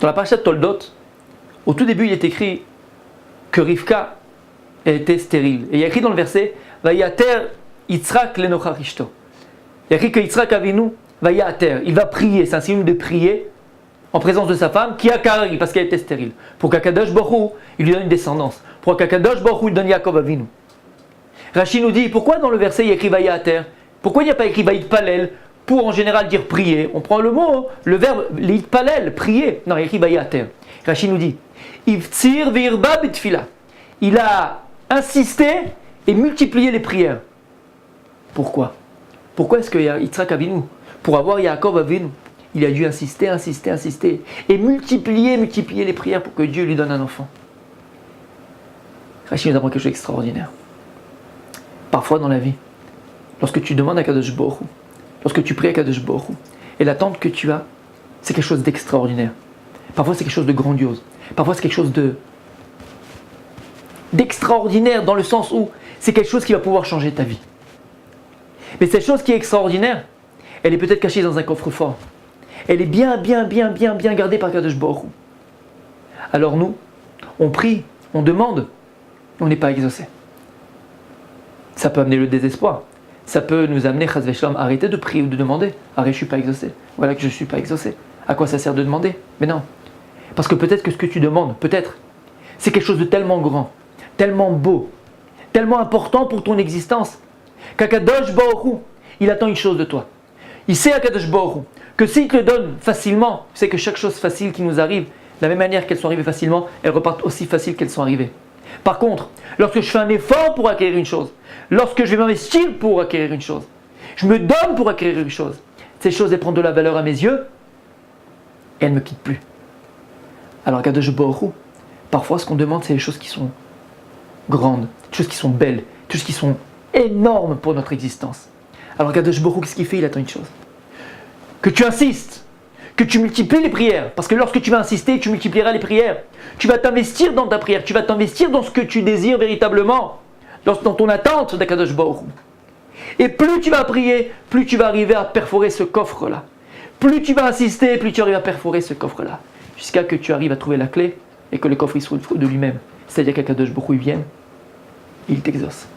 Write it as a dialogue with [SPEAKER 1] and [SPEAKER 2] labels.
[SPEAKER 1] Dans la parasha de Toldot, au tout début, il est écrit que Rivka était stérile. Et il y a écrit dans le verset Vayater Yitzhak lenochar ishto. Il y a écrit que Yitzhak Avinu Vayater, il va prier, c'est un signe de prier en présence de sa femme, qui a Kari, parce qu'elle était stérile. Pour qu'Akadosh Baruch Hu, il lui donne une descendance. Pour qu'Akadosh Baruch Hu, il donne Yaakov Avinu. Rashi nous dit, pourquoi dans le verset il y a écrit Vayater? Pourquoi il n'y a pas écrit Vayitpalel pour en général dire prier? On prend le mot, le verbe Vayitpalel, prier. Non, il y a écrit Vayater. Rashi nous dit, Ivtzir virba bitfila. Il a insisté et multiplié les prières. Pourquoi? Pourquoi est-ce que Yitzhak Avinu, pour avoir Yaakov Avinu, il a dû insister et multiplier les prières pour que Dieu lui donne un enfant? Rashi nous apprend quelque chose d'extraordinaire. Parfois dans la vie, lorsque tu demandes à Kadosh Baruch Hu, lorsque tu pries à Kadosh Baruch Hu, et l'attente que tu as, c'est quelque chose d'extraordinaire. Parfois c'est quelque chose de grandiose. Parfois c'est quelque chose d'extraordinaire dans le sens où c'est quelque chose qui va pouvoir changer ta vie. Mais cette chose qui est extraordinaire, elle est peut-être cachée dans un coffre-fort. Elle est bien gardée par Kadosh Baruch Hu. Alors nous, on prie, on demande, on n'est pas exaucé. Ça peut amener le désespoir. Ça peut nous amener, chas v'shalom, arrêter de prier ou de demander. Arrête, je ne suis pas exaucé. Voilà que je ne suis pas exaucé. À quoi ça sert de demander? Mais non. Parce que peut-être que ce que tu demandes, c'est quelque chose de tellement grand, tellement beau, tellement important pour ton existence, qu'Akadosh Baruch Hu, il attend une chose de toi. Il sait, Akadosh Baruch Hu, que s'il te le donne facilement, tu sais que chaque chose facile qui nous arrive, de la même manière qu'elles sont arrivées facilement, elles repartent aussi faciles qu'elles sont arrivées. Par contre, lorsque je fais un effort pour acquérir une chose, lorsque je vais m'investir pour acquérir une chose, je me donne pour acquérir une chose, ces choses elles prennent de la valeur à mes yeux et elles ne me quittent plus. Alors Kadosh Baruch Hu, parfois ce qu'on demande c'est des choses qui sont grandes, des choses qui sont belles, des choses qui sont énormes pour notre existence. Alors Kadosh Baruch Hu, qu'est-ce qu'il fait? Il attend une chose. Que tu insistes, que tu multiplies les prières, parce que lorsque tu vas insister, tu multiplieras les prières. Tu vas t'investir dans ta prière, tu vas t'investir dans ce que tu désires véritablement, dans ton attente d'Akadosh Baruch Hu. Et plus tu vas prier, plus tu vas arriver à perforer ce coffre-là. Plus tu vas insister, plus tu arrives à perforer ce coffre-là. Jusqu'à que tu arrives à trouver la clé et que le coffre il s'ouvre de lui-même. C'est-à-dire qu'Akadosh Baruch Hu vienne, il t'exauce.